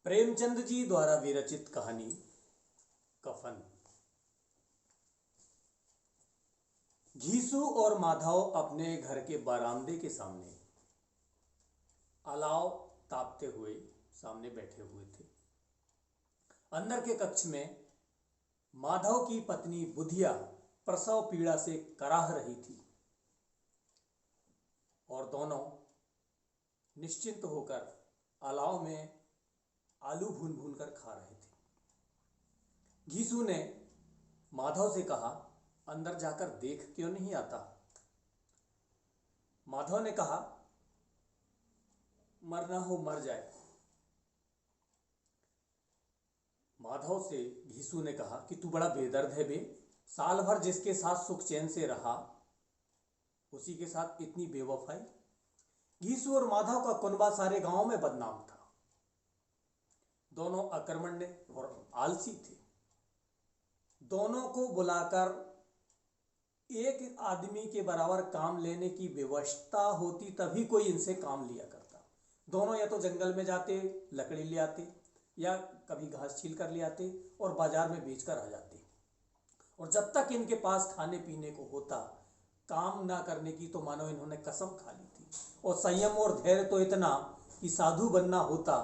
प्रेमचंद जी द्वारा विरचित कहानी कफन। घीसू और माधव अपने घर के बरामदे के सामने अलाव तापते हुए सामने बैठे हुए थे। अंदर के कक्ष में माधव की पत्नी बुधिया प्रसव पीड़ा से कराह रही थी और दोनों निश्चिंत होकर अलाव में आलू भून भून कर खा रहे थे। घीसू ने माधव से कहा, अंदर जाकर देख क्यों नहीं आता? माधव ने कहा, मरना हो मर जाए। माधव से घीसू ने कहा कि तू बड़ा बेदर्द है बे। साल भर जिसके साथ सुख चैन से रहा उसी के साथ इतनी बेवफाई। घीसू और माधव का कुनबा सारे गांव में बदनाम था। दोनों अकर्मण्य और आलसी थे। दोनों को बुलाकर एक आदमी के बराबर काम लेने की व्यवस्था होती तभी कोई इनसे काम लिया करता। दोनों या तो जंगल में जाते, लकड़ी ले आते, या कभी घास छील कर ले आते और बाजार में बेचकर आ जाते। और जब तक इनके पास खाने पीने को होता, काम ना करने की तो मानो इन्होंने कसम खा ली थी। और संयम और धैर्य तो इतना कि साधु बनना होता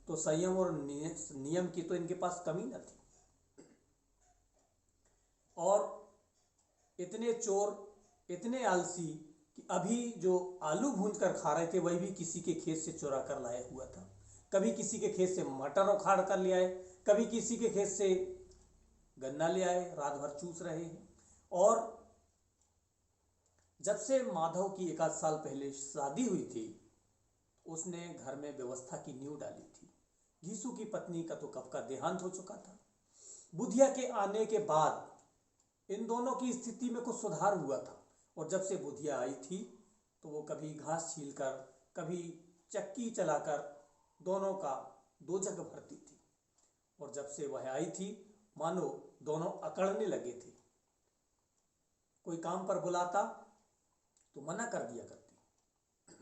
तो संयम और नियम की तो इनके पास कमी न थी। और इतने चोर, इतने आलसी कि अभी जो आलू भूंज कर खा रहे थे वही भी किसी के खेत से चुरा कर लाया हुआ था। कभी किसी के खेत से मटर उखाड़ कर ले आए, कभी किसी के खेत से गन्ना ले आए, रात भर चूस रहे हैं। और जब से माधव की 1 आध साल पहले शादी हुई थी उसने घर में व्यवस्था की नींव डाली थी। घीसू की पत्नी का तो कब का देहांत हो चुका था। बुधिया के आने के बाद इन दोनों की स्थिति में कुछ सुधार हुआ था। और जब से बुधिया आई थी तो वो कभी घास छीलकर, कभी चक्की चलाकर दोनों का दो जग भरती थी। और जब से वह आई थी मानो दोनों अकड़ने लगे थे। कोई काम पर बुलाता तो मना कर दिया करती।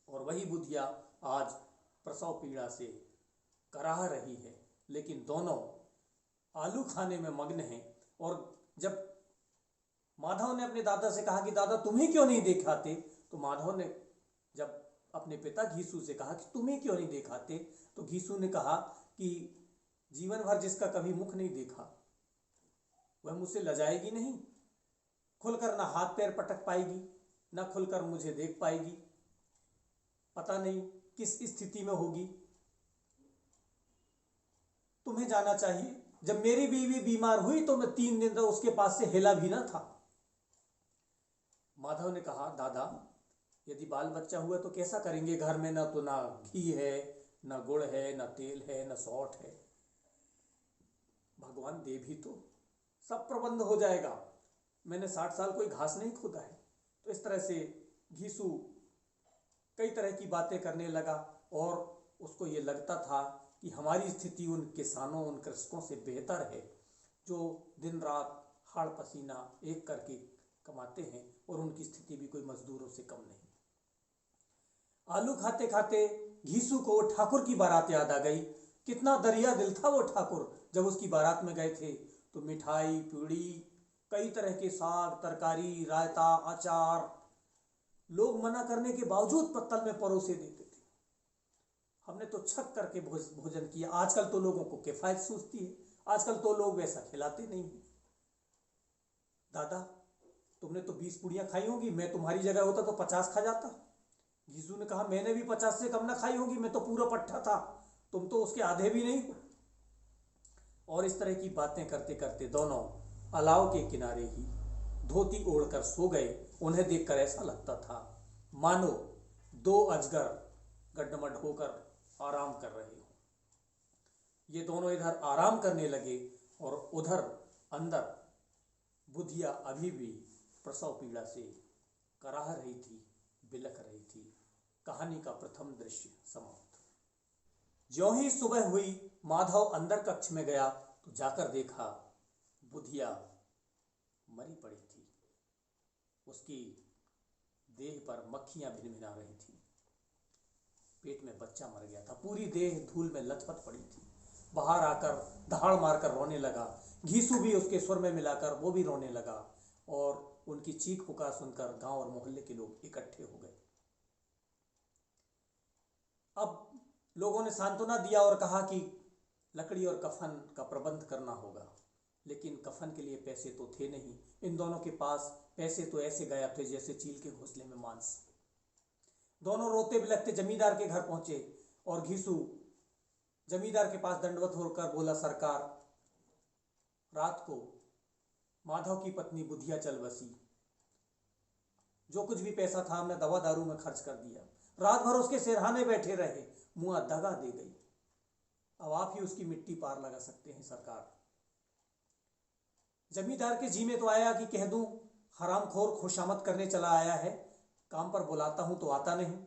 और वही बुधिया आज प्रसव पीड़ा से कराह रही है, लेकिन दोनों आलू खाने में मग्न हैं। और जब माधव ने अपने दादा से कहा कि दादा तुम्हें क्यों नहीं दिखाते, तो माधव ने जब अपने पिता घीसू से कहा कि तुम्हें क्यों नहीं दिखाते, तो घीसू ने कहा कि जीवन भर जिसका कभी मुख नहीं देखा वह मुझसे लजाएगी नहीं। खुलकर ना हाथ पैर पटक पाएगी, ना खुलकर मुझे देख पाएगी। पता नहीं किस स्थिति में होगी। तुम्हें जाना चाहिए। जब मेरी बीवी बीमार हुई तो मैं 3 दिन तक उसके पास से हिला भी ना था। माधव ने कहा, दादा यदि बाल बच्चा हुआ तो कैसा करेंगे? घर में ना तो ना घी है, ना गुड़ है, ना तेल है, ना सौठ है। भगवान दे भी तो सब प्रबंध हो जाएगा। मैंने 60 साल कोई घास नहीं खोदा है। तो इस तरह से घीसू कई तरह की बातें करने लगा और उसको ये लगता था कि हमारी स्थिति उन किसानों, उन कृषकों से बेहतर है जो दिन रात हाड़ पसीना एक करके कमाते हैं और उनकी स्थिति भी कोई मजदूरों से कम नहीं। आलू खाते खाते घीसू को ठाकुर की बारात याद आ गई। कितना दरिया दिल था वो ठाकुर। जब उसकी बारात में गए थे तो मिठाई, पूड़ी, कई तरह के साग, तरकारी, रायता, अचार लोग मना करने के बावजूद पत्तल में परोसे देते थे। हमने तो छक करके भोजन किया। आजकल तो लोगों को किफायत सूझती है, आजकल तो लोग वैसा खिलाते नहीं हैं। दादा तुमने तो 20 पुड़ियां खाई होंगी, मैं तुम्हारी जगह होता तो 50 खा जाता। घीसू ने कहा, मैंने भी 50 से कम ना खाई होगी, मैं तो पूरा पट्टा था, तुम तो उसके आधे भी नहीं हो। और इस तरह की बातें करते करते दोनों अलाव के किनारे ही धोती ओढ़कर सो गए। उन्हें देखकर ऐसा लगता था मानो 2 अजगर गड्ढमड होकर आराम कर रहे हो। ये दोनों इधर आराम करने लगे और उधर अंदर बुधिया अभी भी प्रसव पीड़ा से कराह रही थी, बिलख रही थी। कहानी का प्रथम दृश्य समाप्त। ज्यों ही सुबह हुई माधव अंदर कक्ष में गया तो जाकर देखा बुधिया मरी पड़ी थी। उसकी देह पर मक्खियां भिनभिना रही थी। पेट में बच्चा मर गया था, पूरी देह धूल में लथपथ पड़ी थी। बाहर आकर दहाड़ मारकर रोने लगा। घीसू भी उसके स्वर में मिलाकर वो भी रोने लगा और उनकी चीख पुकार सुनकर गांव और मोहल्ले के लोग इकट्ठे हो गए। अब लोगों ने सांत्वना दिया और कहा कि लकड़ी और कफन का प्रबंध करना होगा, लेकिन कफन के लिए पैसे तो थे नहीं। इन दोनों के पास पैसे तो ऐसे गायब थे जैसे चील के घोंसले में मांस। दोनों रोते बिलखते जमींदार के घर पहुंचे और घीसू जमींदार के पास दंडवत होकर बोला, सरकार, रात को माधव की पत्नी बुधिया चल बसी। जो कुछ भी पैसा था हमने दवा दारू में खर्च कर दिया। रात भर उसके सिरहाने बैठे रहे, मुआ दगा दे गई। अब आप ही उसकी मिट्टी पार लगा सकते हैं सरकार। जमींदार के जी में तो आया कि कह दूं हरामखोर खुशामद करने चला आया है, काम पर बुलाता हूं तो आता नहीं।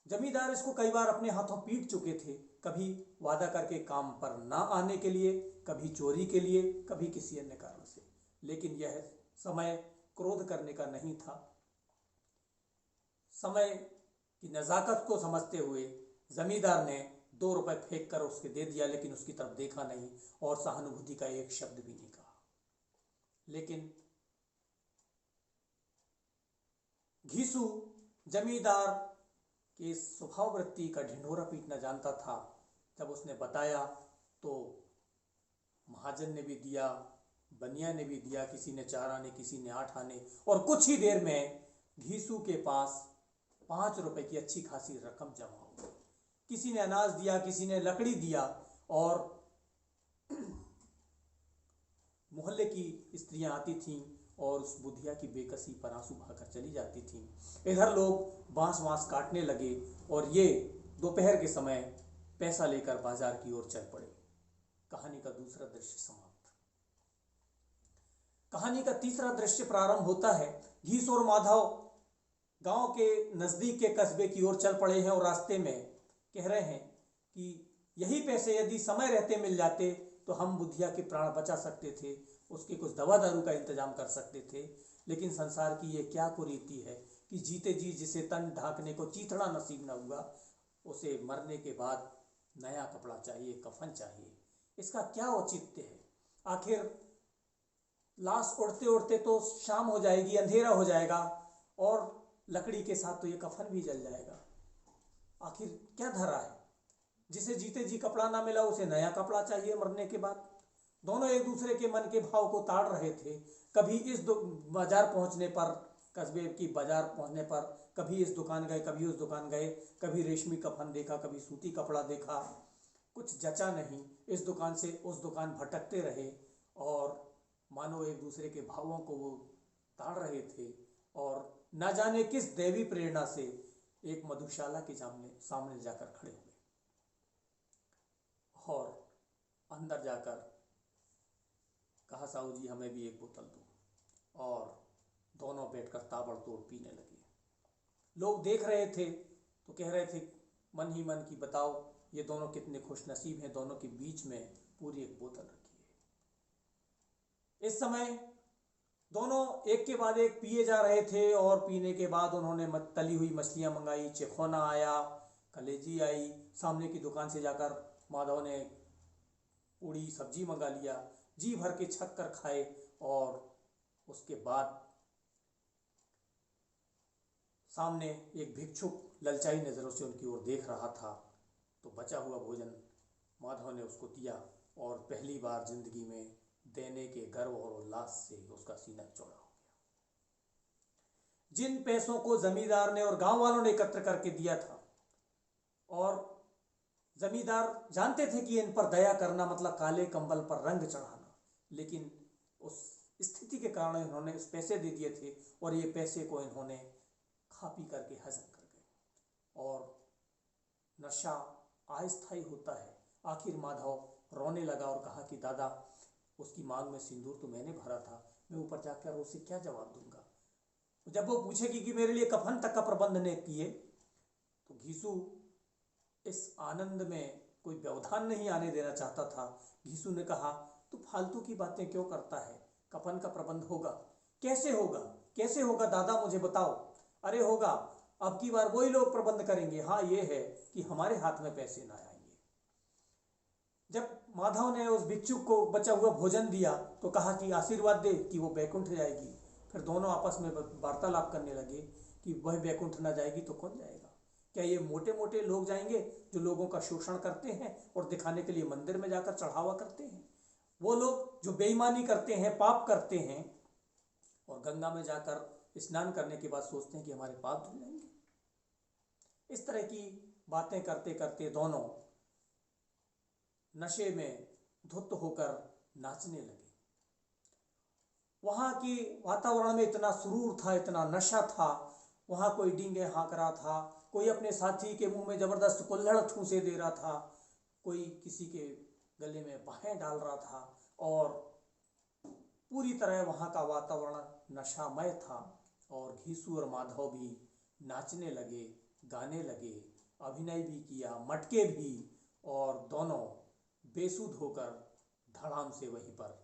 जमींदार इसको कई बार अपने हाथों पीट चुके थे, कभी वादा करके काम पर ना आने के लिए, कभी चोरी के लिए, कभी किसी अन्य कारण से। लेकिन यह समय क्रोध करने का नहीं था। समय की नज़ाकत को समझते हुए जमींदार ने 2 रुपए फेंक कर उसके दे दिया, लेकिन उसकी तरफ देखा नहीं और सहानुभूति का एक शब्द भी नहीं कहा। लेकिन घीसू जमींदार की स्वभाव वृत्ति का ढिंढोरा पीटना जानता था। जब उसने बताया तो महाजन ने भी दिया, बनिया ने भी दिया, किसी ने 4 आने, किसी ने 8 आने, और कुछ ही देर में घीसू के पास 5 रुपए की अच्छी खासी रकम जमा हो गई। किसी ने अनाज दिया, किसी ने लकड़ी दिया, और मोहल्ले की स्त्रियां आती थीं और उस बुधिया की बेकसी पर आंसू बहाकर चली जाती थीं। इधर लोग बांस वांस काटने लगे और ये दोपहर के समय पैसा लेकर बाजार की ओर चल पड़े। कहानी का दूसरा दृश्य समाप्त। कहानी का तीसरा दृश्य प्रारंभ होता है। घीसू और माधव गांव के नजदीक के कस्बे की ओर चल पड़े हैं और रास्ते में कह रहे हैं कि यही पैसे यदि समय रहते मिल जाते तो हम बुधिया के प्राण बचा सकते थे, उसकी कुछ दवा दारू का इंतजाम कर सकते थे। लेकिन संसार की ये क्या कुरीति है कि जीते जी जिसे तन ढांकने को चीथड़ा नसीब न हुआ, उसे मरने के बाद नया कपड़ा चाहिए, कफन चाहिए। इसका क्या औचित्य है? आखिर लाश उड़ते उड़ते तो शाम हो जाएगी, अंधेरा हो जाएगा और लकड़ी के साथ तो ये कफन भी जल जाएगा। आखिर क्या धरा है? जिसे जीते जी कपड़ा ना मिला उसे नया कपड़ा चाहिए मरने के बाद। दोनों एक दूसरे के मन के भाव को ताड़ रहे थे। कभी इस बाजार पहुंचने पर, कस्बे की बाजार पहुंचने पर कभी इस दुकान गए, कभी उस दुकान गए, कभी रेशमी कफन देखा, कभी सूती कपड़ा देखा, कुछ जचा नहीं। इस दुकान से उस दुकान भटकते रहे और मानो एक दूसरे के भावों को वो ताड़ रहे थे और न जाने किस दैवी प्रेरणा से एक मधुशाला के सामने जाकर खड़े हुए और अंदर जाकर कहा, साहू जी हमें भी एक बोतल दो, और दोनों बैठकर ताबड़तोड़ पीने लगे। लोग देख रहे थे तो कह रहे थे मन ही मन की, बताओ ये दोनों कितने खुशनसीब हैं, दोनों के बीच में पूरी एक बोतल रखी है। इस समय दोनों एक के बाद एक पिए जा रहे थे और पीने के बाद उन्होंने तली हुई मछलियां मंगाई, चिखोना आया, कलेजी आई। सामने की दुकान से जाकर माधव ने पूड़ी सब्जी मंगा लिया, जी भर के छक कर खाए और उसके बाद सामने एक भिक्षुक ललचाई नजरों से उनकी ओर देख रहा था, तो बचा हुआ भोजन माधव ने उसको दिया और पहली बार जिंदगी में देने के गर्व और उल्लास से उसका सीना चौड़ा हो गया। जिन पैसों को जमींदार ने और गांव वालों ने एकत्र करके दिया था, और जमींदार जानते थे कि इन पर दया करना मतलब काले कंबल पर रंग चढ़ाना, लेकिन उस स्थिति के कारण इन्होंने उस पैसे दे दिए थे और ये पैसे को इन्होंने खा पी करके हजम कर गए। और नशा अस्थायी होता है। आखिर माधव रोने लगा और कहा कि दादा, उसकी मांग में सिंदूर तो मैंने भरा था, मैं ऊपर जाकर उसे क्या जवाब दूंगा? जब वो पूछेगी कि मेरे लिए कफन तक का प्रबंध ने किए, तो घीसू इस आनंद में कोई व्यवधान नहीं आने देना चाहता था। घीसू ने कहा, तू फालतू की बातें क्यों करता है? कफन का प्रबंध होगा। कैसे होगा? कैसे होगा दादा, मुझे बताओ। अरे होगा, अब की बार वही लोग प्रबंध करेंगे। हाँ, ये है कि हमारे हाथ में पैसे ना आएंगे। जब माधव ने उस भिक्षुक को बचा हुआ भोजन दिया तो कहा कि आशीर्वाद दे कि वो बैकुंठ जाएगी। फिर दोनों आपस में वार्तालाप करने लगे कि वह बैकुंठ ना जाएगी तो कौन जाएगा? क्या ये मोटे मोटे लोग जाएंगे जो लोगों का शोषण करते हैं और दिखाने के लिए मंदिर में जाकर चढ़ावा करते हैं? वो लोग जो बेईमानी करते हैं, पाप करते हैं और गंगा में जाकर स्नान करने के बाद सोचते हैं कि हमारे पाप धुल जाएंगे। इस तरह की बातें करते करते दोनों नशे में धुत होकर नाचने लगे। वहां की वातावरण में इतना सुरूर था, इतना नशा था। वहां कोई डींगे हाँक रहा था, कोई अपने साथी के मुंह में जबरदस्त कुल्हड़ ठूंसे दे रहा था, कोई किसी के गले में बाहें डाल रहा था और पूरी तरह वहां का वातावरण नशामय था। और घीसू और माधव भी नाचने लगे, गाने लगे, अभिनय भी किया, मटके भी, और दोनों बेसुध होकर धड़ाम से वहीं पर